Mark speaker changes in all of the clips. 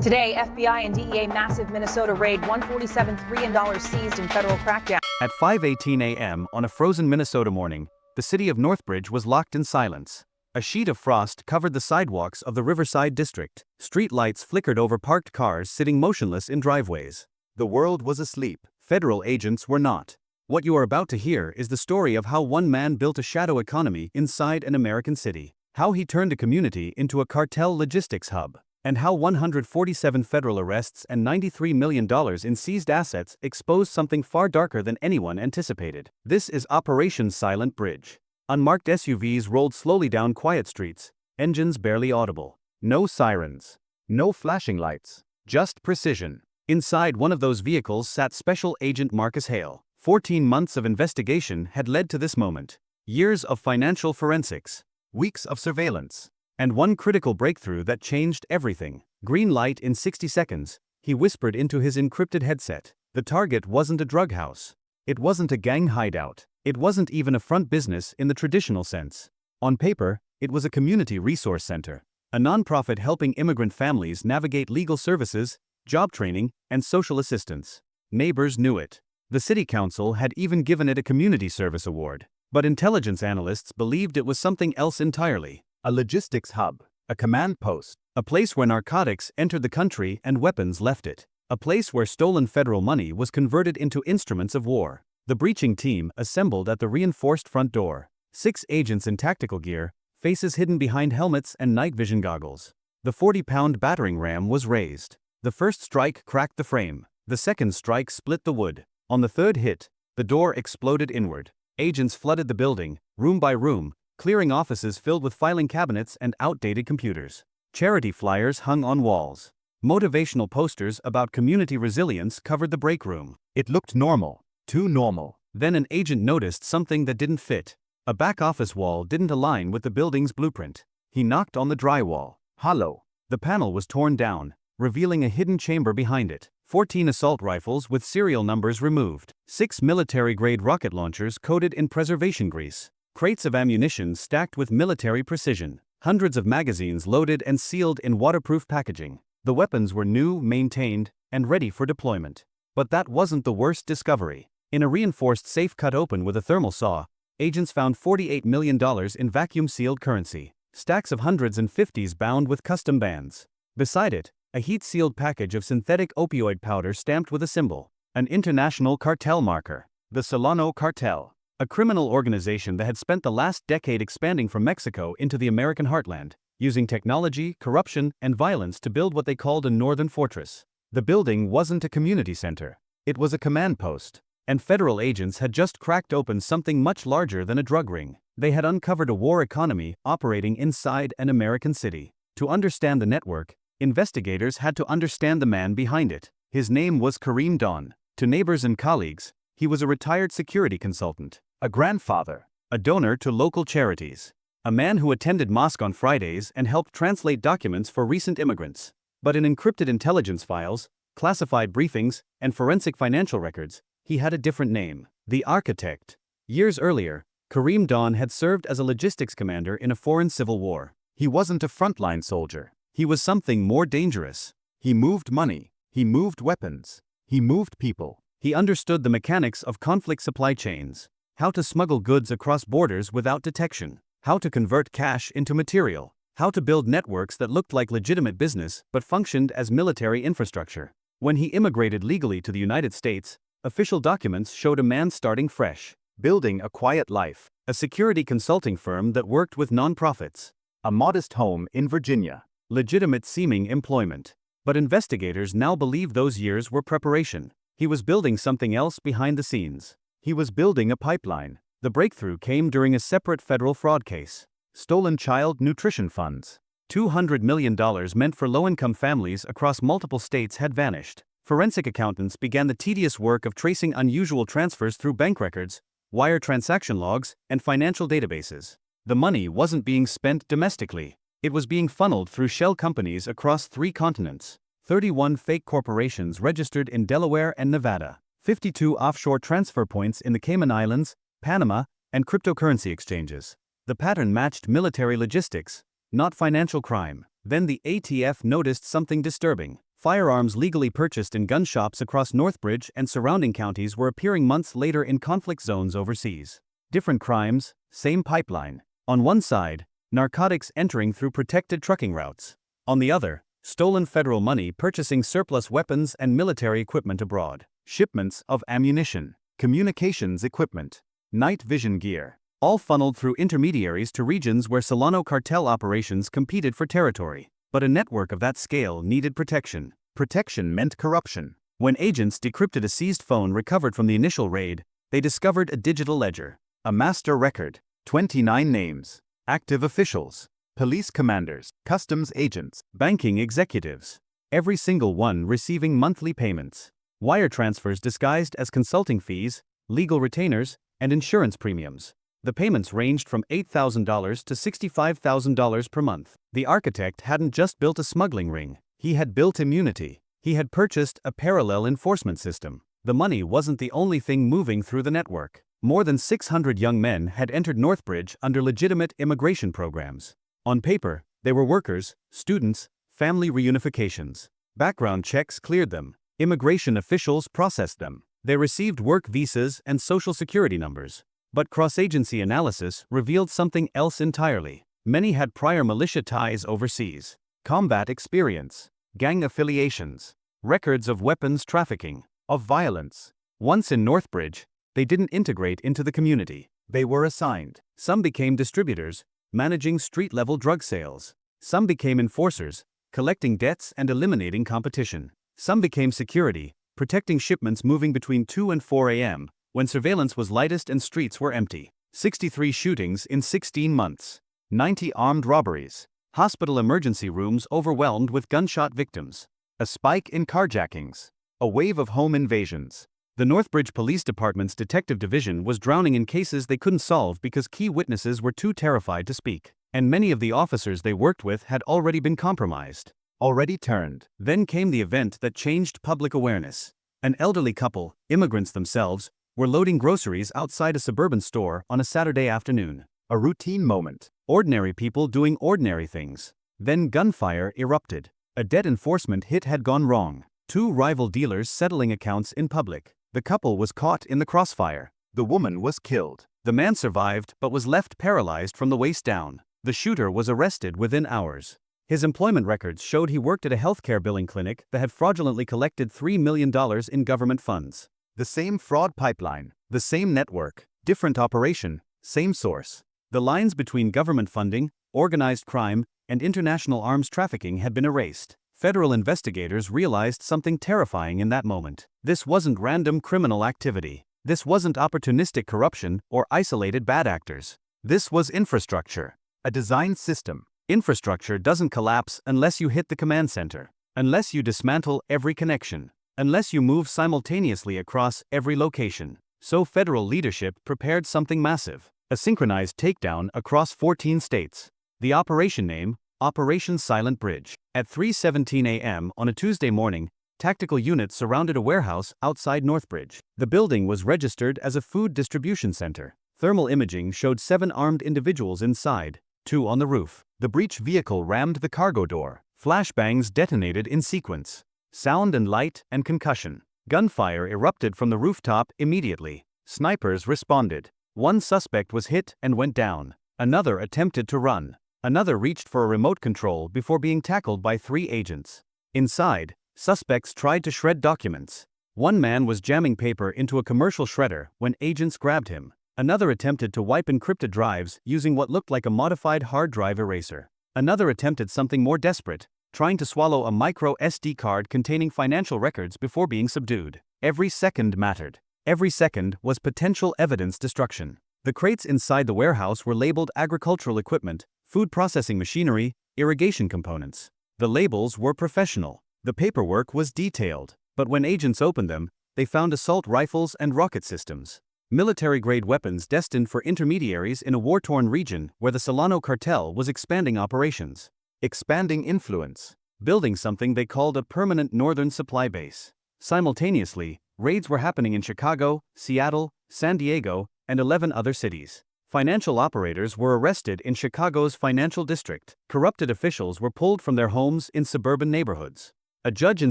Speaker 1: Today, FBI and DEA massive Minnesota raid, $147 billion seized in federal crackdown.
Speaker 2: At 5:18 a.m. on a frozen Minnesota morning, the city of Northbridge was locked in silence. A sheet of frost covered the sidewalks of the Riverside district. Street lights flickered over parked cars sitting motionless in driveways. The world was asleep. Federal agents were not. What you are about to hear is the story of how one man built a shadow economy inside an American city, how he turned a community into a cartel logistics hub, and how 147 federal arrests and $93 million in seized assets exposed something far darker than anyone anticipated. This is Operation Silent Bridge. Unmarked SUVs rolled slowly down quiet streets, engines barely audible. No sirens. No flashing lights. Just precision. Inside one of those vehicles sat Special Agent Marcus Hale. 14 months of investigation had led to this moment. Years of financial forensics. Weeks of surveillance. And one critical breakthrough that changed everything. Green light in 60 seconds, he whispered into his encrypted headset. The target wasn't a drug house. It wasn't a gang hideout. It wasn't even a front business in the traditional sense. On paper, it was a community resource center, a nonprofit helping immigrant families navigate legal services, job training, and social assistance. Neighbors knew it. The city council had even given it a community service award. But intelligence analysts believed it was something else entirely. A logistics hub, a command post, a place where narcotics entered the country and weapons left it, a place where stolen federal money was converted into instruments of war. The breaching team assembled at the reinforced front door. 6 agents in tactical gear, faces hidden behind helmets and night vision goggles. The 40-pound battering ram was raised. The first strike cracked the frame. The second strike split the wood. On the third hit, the door exploded inward. Agents flooded the building, room by room, clearing offices filled with filing cabinets and outdated computers. Charity flyers hung on walls. Motivational posters about community resilience covered the break room. It looked normal. Too normal. Then an agent noticed something that didn't fit. A back office wall didn't align with the building's blueprint. He knocked on the drywall. Hollow. The panel was torn down, revealing a hidden chamber behind it. 14 assault rifles with serial numbers removed. 6 military-grade rocket launchers coated in preservation grease. Crates of ammunition stacked with military precision. Hundreds of magazines loaded and sealed in waterproof packaging. The weapons were new, maintained, and ready for deployment. But that wasn't the worst discovery. In a reinforced safe cut open with a thermal saw, agents found $48 million in vacuum-sealed currency. Stacks of hundreds and fifties bound with custom bands. Beside it, a heat-sealed package of synthetic opioid powder stamped with a symbol, an international cartel marker. The Solano Cartel. A criminal organization that had spent the last decade expanding from Mexico into the American heartland, using technology, corruption, and violence to build what they called a northern fortress. The building wasn't a community center. It was a command post. And federal agents had just cracked open something much larger than a drug ring. They had uncovered a war economy operating inside an American city. To understand the network, investigators had to understand the man behind it. His name was Kareem Dawn. To neighbors and colleagues, he was a retired security consultant, a grandfather, a donor to local charities, a man who attended mosque on Fridays and helped translate documents for recent immigrants. But in encrypted intelligence files, classified briefings, and forensic financial records, he had a different name, the Architect. Years earlier, Kareem Dawn had served as a logistics commander in a foreign civil war. He wasn't a frontline soldier. He was something more dangerous. He moved money. He moved weapons. He moved people. He understood the mechanics of conflict supply chains, how to smuggle goods across borders without detection, how to convert cash into material, how to build networks that looked like legitimate business but functioned as military infrastructure. When he immigrated legally to the United States, official documents showed a man starting fresh, building a quiet life, a security consulting firm that worked with nonprofits, a modest home in Virginia, legitimate seeming employment. But investigators now believe those years were preparation. He was building something else behind the scenes. He was building a pipeline. The breakthrough came during a separate federal fraud case. Stolen child nutrition funds. $200 million meant for low-income families across multiple states had vanished. Forensic accountants began the tedious work of tracing unusual transfers through bank records, wire transaction logs, and financial databases. The money wasn't being spent domestically. It was being funneled through shell companies across 3 continents. 31 fake corporations registered in Delaware and Nevada. 52 offshore transfer points in the Cayman Islands, Panama, and cryptocurrency exchanges. The pattern matched military logistics, not financial crime. Then the ATF noticed something disturbing. Firearms legally purchased in gun shops across Northbridge and surrounding counties were appearing months later in conflict zones overseas. Different crimes, same pipeline. On one side, narcotics entering through protected trucking routes. On the other, stolen federal money purchasing surplus weapons and military equipment abroad. Shipments of ammunition, communications equipment, night vision gear, all funneled through intermediaries to regions where Solano cartel operations competed for territory. But a network of that scale needed protection. Protection meant corruption. When agents decrypted a seized phone recovered from the initial raid, they discovered a digital ledger, a master record, 29 names, active officials, police commanders, customs agents, banking executives, every single one receiving monthly payments. Wire transfers disguised as consulting fees, legal retainers, and insurance premiums. The payments ranged from $8,000 to $65,000 per month. The architect hadn't just built a smuggling ring, he had built immunity. He had purchased a parallel enforcement system. The money wasn't the only thing moving through the network. More than 600 young men had entered Northbridge under legitimate immigration programs. On paper, they were workers, students, family reunifications. Background checks cleared them. Immigration officials processed them. They received work visas and social security numbers. But cross-agency analysis revealed something else entirely. Many had prior militia ties overseas, combat experience, gang affiliations, records of weapons trafficking, of violence. Once in Northbridge, they didn't integrate into the community. They were assigned. Some became distributors, managing street-level drug sales. Some became enforcers, collecting debts and eliminating competition. Some became security, protecting shipments moving between 2 and 4 a.m., when surveillance was lightest and streets were empty. 63 shootings in 16 months. 90 armed robberies. Hospital emergency rooms overwhelmed with gunshot victims. A spike in carjackings. A wave of home invasions. The Northbridge Police Department's detective division was drowning in cases they couldn't solve because key witnesses were too terrified to speak. And many of the officers they worked with had already been compromised. Already turned. Then came the event that changed public awareness. An elderly couple, immigrants themselves, were loading groceries outside a suburban store on a Saturday afternoon. A routine moment. Ordinary people doing ordinary things. Then gunfire erupted. A dead enforcement hit had gone wrong. Two rival dealers settling accounts in public. The couple was caught in the crossfire. The woman was killed. The man survived but was left paralyzed from the waist down. The shooter was arrested within hours. His employment records showed he worked at a healthcare billing clinic that had fraudulently collected $3 million in government funds. The same fraud pipeline, the same network, different operation, same source. The lines between government funding, organized crime, and international arms trafficking had been erased. Federal investigators realized something terrifying in that moment. This wasn't random criminal activity. This wasn't opportunistic corruption or isolated bad actors. This was infrastructure. A designed system. Infrastructure doesn't collapse unless you hit the command center, unless you dismantle every connection, unless you move simultaneously across every location. So federal leadership prepared something massive, a synchronized takedown across 14 states. The operation name, Operation Silent Bridge. At 3:17 a.m. on a Tuesday morning, tactical units surrounded a warehouse outside Northbridge. The building was registered as a food distribution center. Thermal imaging showed 7 armed individuals inside, 2 on the roof. The breach vehicle rammed the cargo door. Flashbangs detonated in sequence. Sound and light and concussion. Gunfire erupted from the rooftop immediately. Snipers responded. One suspect was hit and went down. Another attempted to run. Another reached for a remote control before being tackled by 3 agents. Inside, suspects tried to shred documents. One man was jamming paper into a commercial shredder when agents grabbed him. Another attempted to wipe encrypted drives using what looked like a modified hard drive eraser. Another attempted something more desperate, trying to swallow a micro SD card containing financial records before being subdued. Every second mattered. Every second was potential evidence destruction. The crates inside the warehouse were labeled agricultural equipment, food processing machinery, irrigation components. The labels were professional. The paperwork was detailed. But when agents opened them, they found assault rifles and rocket systems. Military-grade weapons destined for intermediaries in a war-torn region where the Solano cartel was expanding operations. Expanding influence. Building something they called a permanent northern supply base. Simultaneously, raids were happening in Chicago, Seattle, San Diego, and 11 other cities. Financial operators were arrested in Chicago's financial district. Corrupted officials were pulled from their homes in suburban neighborhoods. A judge in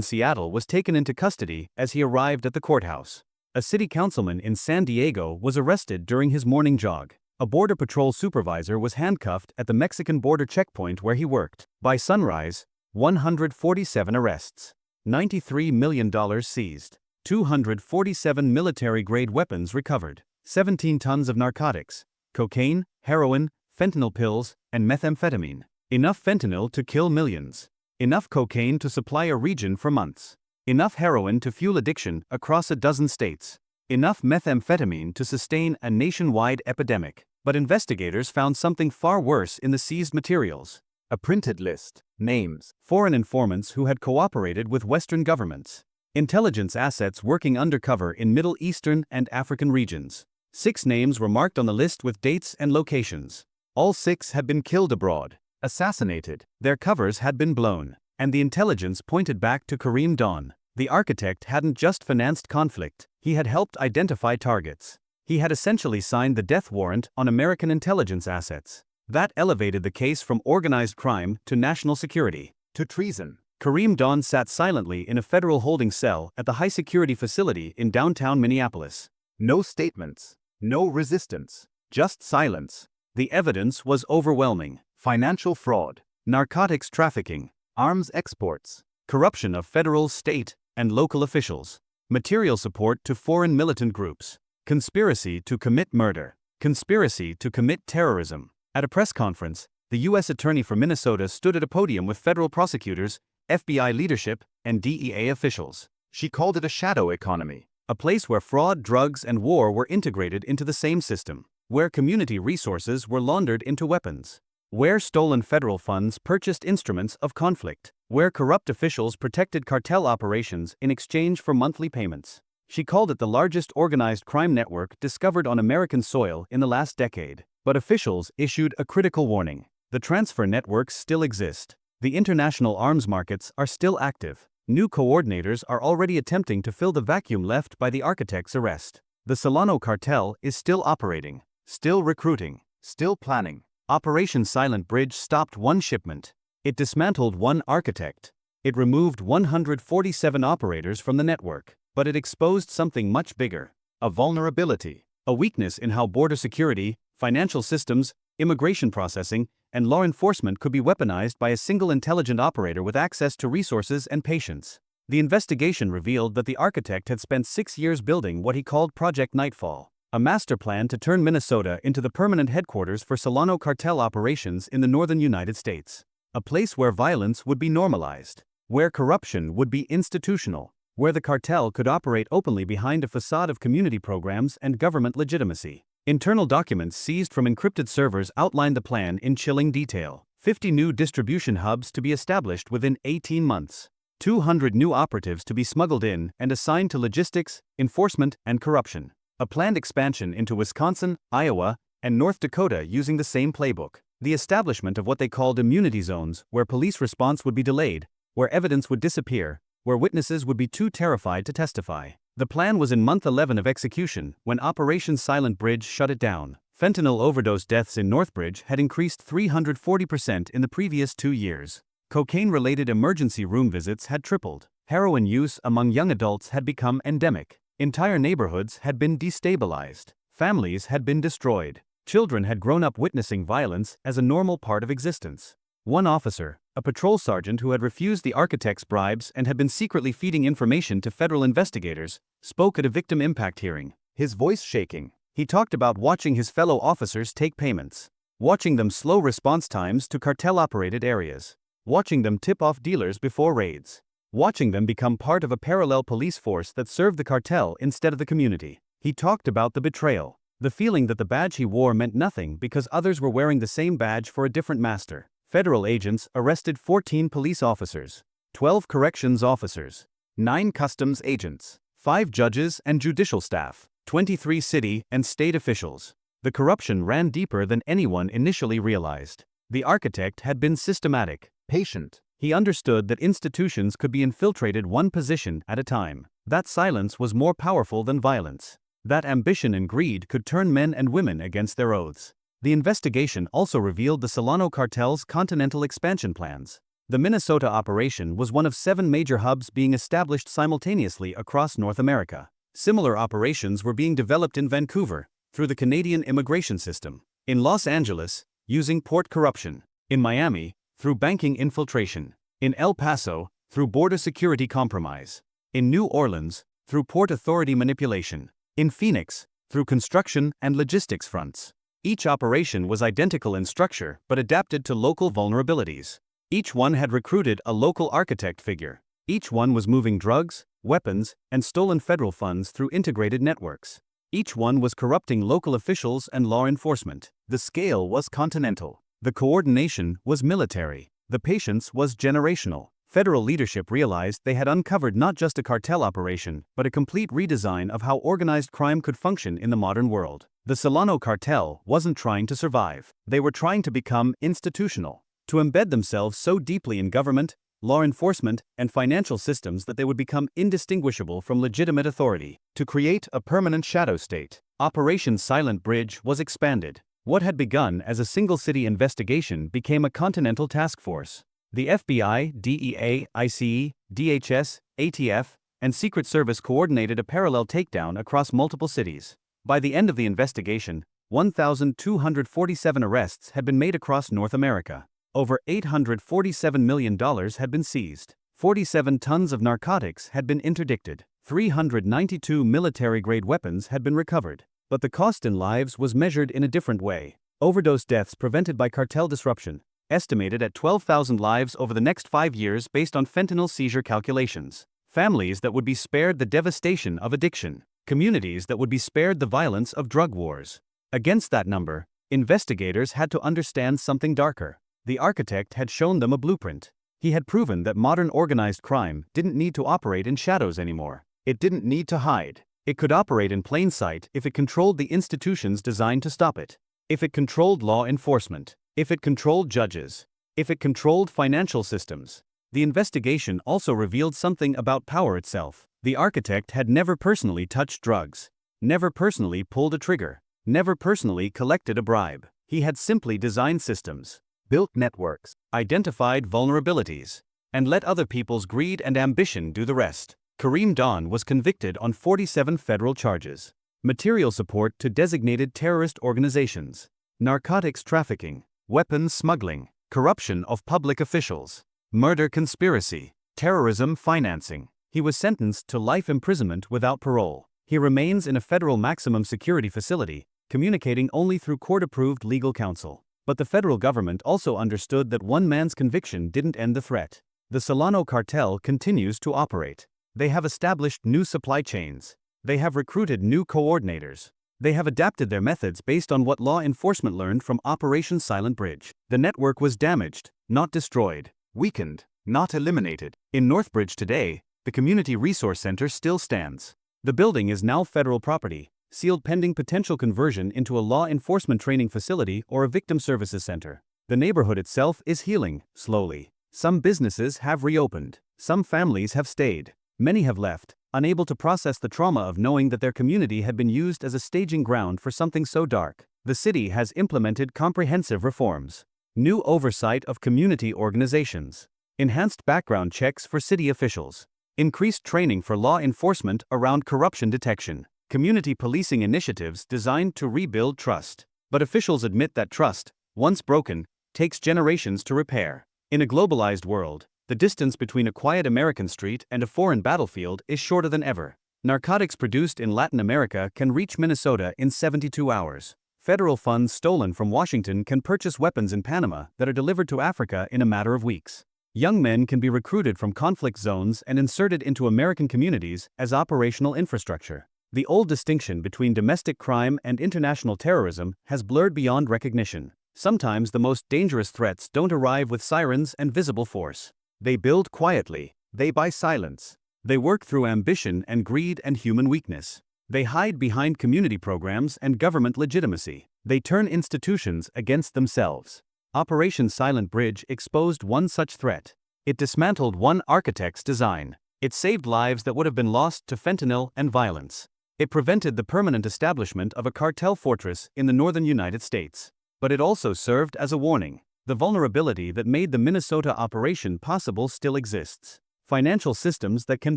Speaker 2: Seattle was taken into custody as he arrived at the courthouse. A city councilman in San Diego was arrested during his morning jog. A border patrol supervisor was handcuffed at the Mexican border checkpoint where he worked. By sunrise, 147 arrests. $93 million seized. 247 military-grade weapons recovered. 17 tons of narcotics. Cocaine, heroin, fentanyl pills, and methamphetamine. Enough fentanyl to kill millions. Enough cocaine to supply a region for months. Enough heroin to fuel addiction across a dozen states. Enough methamphetamine to sustain a nationwide epidemic. But investigators found something far worse in the seized materials. A printed list. Names. Foreign informants who had cooperated with Western governments. Intelligence assets working undercover in Middle Eastern and African regions. 6 names were marked on the list with dates and locations. All 6 had been killed abroad. Assassinated. Their covers had been blown. And the intelligence pointed back to Kareem Dawn. The architect hadn't just financed conflict, he had helped identify targets. He had essentially signed the death warrant on American intelligence assets. That elevated the case from organized crime to national security, to treason. Kareem Dawn sat silently in a federal holding cell at the high-security facility in downtown Minneapolis. No statements, no resistance, just silence. The evidence was overwhelming. Financial fraud, narcotics trafficking, arms exports, corruption of federal, state, and local officials, material support to foreign militant groups, conspiracy to commit murder, conspiracy to commit terrorism. At a press conference, the U.S. Attorney for Minnesota stood at a podium with federal prosecutors, FBI leadership, and DEA officials. She called it a shadow economy, a place where fraud, drugs, and war were integrated into the same system, where community resources were laundered into weapons, where stolen federal funds purchased instruments of conflict, where corrupt officials protected cartel operations in exchange for monthly payments. She called it the largest organized crime network discovered on American soil in the last decade. But officials issued a critical warning. The transfer networks still exist. The international arms markets are still active. New coordinators are already attempting to fill the vacuum left by the architect's arrest. The Solano cartel is still operating, still recruiting, still planning. Operation Silent Bridge stopped one shipment. It dismantled one architect. It removed 147 operators from the network. But it exposed something much bigger. A vulnerability. A weakness in how border security, financial systems, immigration processing, and law enforcement could be weaponized by a single intelligent operator with access to resources and patience. The investigation revealed that the architect had spent 6 years building what he called Project Nightfall, a master plan to turn Minnesota into the permanent headquarters for Solano cartel operations in the northern United States. A place where violence would be normalized, where corruption would be institutional, where the cartel could operate openly behind a facade of community programs and government legitimacy. Internal documents seized from encrypted servers outlined the plan in chilling detail. 50 new distribution hubs to be established within 18 months. 200 new operatives to be smuggled in and assigned to logistics, enforcement, and corruption. A planned expansion into Wisconsin, Iowa, and North Dakota using the same playbook. The establishment of what they called immunity zones, where police response would be delayed, where evidence would disappear, where witnesses would be too terrified to testify. The plan was in month 11 of execution when Operation Silent Bridge shut it down. Fentanyl overdose deaths in Northbridge had increased 340% in the previous 2 years. Cocaine-related emergency room visits had tripled. Heroin use among young adults had become endemic. Entire neighborhoods had been destabilized. Families had been destroyed. Children had grown up witnessing violence as a normal part of existence. One officer, a patrol sergeant who had refused the architect's bribes and had been secretly feeding information to federal investigators, spoke at a victim impact hearing, his voice shaking. He talked about watching his fellow officers take payments, watching them slow response times to cartel-operated areas, watching them tip off dealers before raids, watching them become part of a parallel police force that served the cartel instead of the community. He talked about the betrayal, the feeling that the badge he wore meant nothing because others were wearing the same badge for a different master. Federal agents arrested 14 police officers, 12 corrections officers, 9 customs agents, 5 judges and judicial staff, 23 city and state officials. The corruption ran deeper than anyone initially realized. The architect had been systematic, patient. He understood that institutions could be infiltrated one position at a time. That silence was more powerful than violence. That ambition and greed could turn men and women against their oaths. The investigation also revealed the Solano cartel's continental expansion plans. The Minnesota operation was one of 7 major hubs being established simultaneously across North America. Similar operations were being developed in Vancouver, through the Canadian immigration system, in Los Angeles, using port corruption, in Miami, through banking infiltration, in El Paso, through border security compromise, in New Orleans, through port authority manipulation, in Phoenix, through construction and logistics fronts. Each operation was identical in structure but adapted to local vulnerabilities. Each one had recruited a local architect figure. Each one was moving drugs, weapons, and stolen federal funds through integrated networks. Each one was corrupting local officials and law enforcement. The scale was continental. The coordination was military. The patience was generational. Federal leadership realized they had uncovered not just a cartel operation, but a complete redesign of how organized crime could function in the modern world. The Solano cartel wasn't trying to survive. They were trying to become institutional, to embed themselves so deeply in government, law enforcement, and financial systems that they would become indistinguishable from legitimate authority, to create a permanent shadow state. Operation Silent Bridge was expanded. What had begun as a single-city investigation became a continental task force. The FBI, DEA, ICE, DHS, ATF, and Secret Service coordinated a parallel takedown across multiple cities. By the end of the investigation, 1,247 arrests had been made across North America. Over $847 million had been seized. 47 tons of narcotics had been interdicted. 392 military-grade weapons had been recovered. But the cost in lives was measured in a different way. Overdose deaths prevented by cartel disruption, estimated at 12,000 lives over the next 5 years based on fentanyl seizure calculations. Families that would be spared the devastation of addiction. Communities that would be spared the violence of drug wars. Against that number, investigators had to understand something darker. The architect had shown them a blueprint. He had proven that modern organized crime didn't need to operate in shadows anymore. It didn't need to hide. It could operate in plain sight if it controlled the institutions designed to stop it. If it controlled law enforcement. If it controlled judges. If it controlled financial systems. The investigation also revealed something about power itself. The architect had never personally touched drugs. Never personally pulled a trigger. Never personally collected a bribe. He had simply designed systems, built networks, identified vulnerabilities, and let other people's greed and ambition do the rest. Kareem Dawn was convicted on 47 federal charges. Material support to designated terrorist organizations, narcotics trafficking, weapons smuggling, corruption of public officials, murder conspiracy, terrorism financing. He was sentenced to life imprisonment without parole. He remains in a federal maximum security facility, communicating only through court-approved legal counsel. But the federal government also understood that one man's conviction didn't end the threat. The Solano cartel continues to operate. They have established new supply chains. They have recruited new coordinators. They have adapted their methods based on what law enforcement learned from Operation Silent Bridge. The network was damaged, not destroyed, weakened, not eliminated. In Northbridge today, the Community Resource Center still stands. The building is now federal property, sealed pending potential conversion into a law enforcement training facility or a victim services center. The neighborhood itself is healing, slowly. Some businesses have reopened. Some families have stayed. Many have left, unable to process the trauma of knowing that their community had been used as a staging ground for something so dark. The city has implemented comprehensive reforms. New oversight of community organizations. Enhanced background checks for city officials. Increased training for law enforcement around corruption detection. Community policing initiatives designed to rebuild trust. But officials admit that trust, once broken, takes generations to repair. In a globalized world, the distance between a quiet American street and a foreign battlefield is shorter than ever. Narcotics produced in Latin America can reach Minnesota in 72 hours. Federal funds stolen from Washington can purchase weapons in Panama that are delivered to Africa in a matter of weeks. Young men can be recruited from conflict zones and inserted into American communities as operational infrastructure. The old distinction between domestic crime and international terrorism has blurred beyond recognition. Sometimes the most dangerous threats don't arrive with sirens and visible force. They build quietly. They buy silence. They work through ambition and greed and human weakness. They hide behind community programs and government legitimacy. They turn institutions against themselves. Operation Silent Bridge exposed one such threat. It dismantled one architect's design. It saved lives that would have been lost to fentanyl and violence. It prevented the permanent establishment of a cartel fortress in the northern United States. But it also served as a warning. The vulnerability that made the Minnesota operation possible still exists. Financial systems that can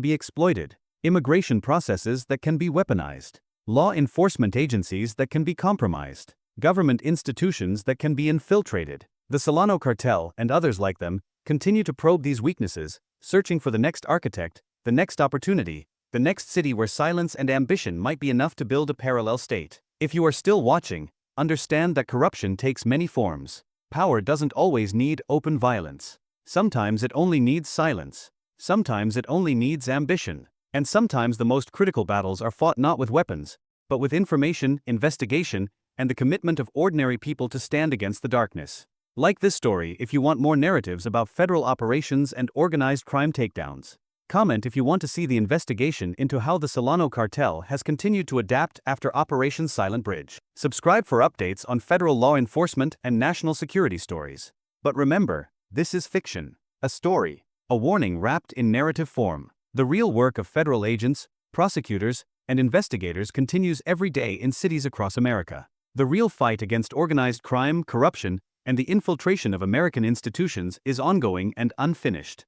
Speaker 2: be exploited, immigration processes that can be weaponized, law enforcement agencies that can be compromised, government institutions that can be infiltrated. The Solano cartel and others like them continue to probe these weaknesses, searching for the next architect, the next opportunity, the next city where silence and ambition might be enough to build a parallel state. If you are still watching, understand that corruption takes many forms. Power doesn't always need open violence. Sometimes it only needs silence. Sometimes it only needs ambition. And sometimes the most critical battles are fought not with weapons, but with information, investigation, and the commitment of ordinary people to stand against the darkness. Like this story if you want more narratives about federal operations and organized crime takedowns. Comment if you want to see the investigation into how the Solano cartel has continued to adapt after Operation Silent Bridge. Subscribe for updates on federal law enforcement and national security stories. But remember, this is fiction, a story, a warning wrapped in narrative form. The real work of federal agents, prosecutors, and investigators continues every day in cities across America. The real fight against organized crime, corruption, and the infiltration of American institutions is ongoing and unfinished.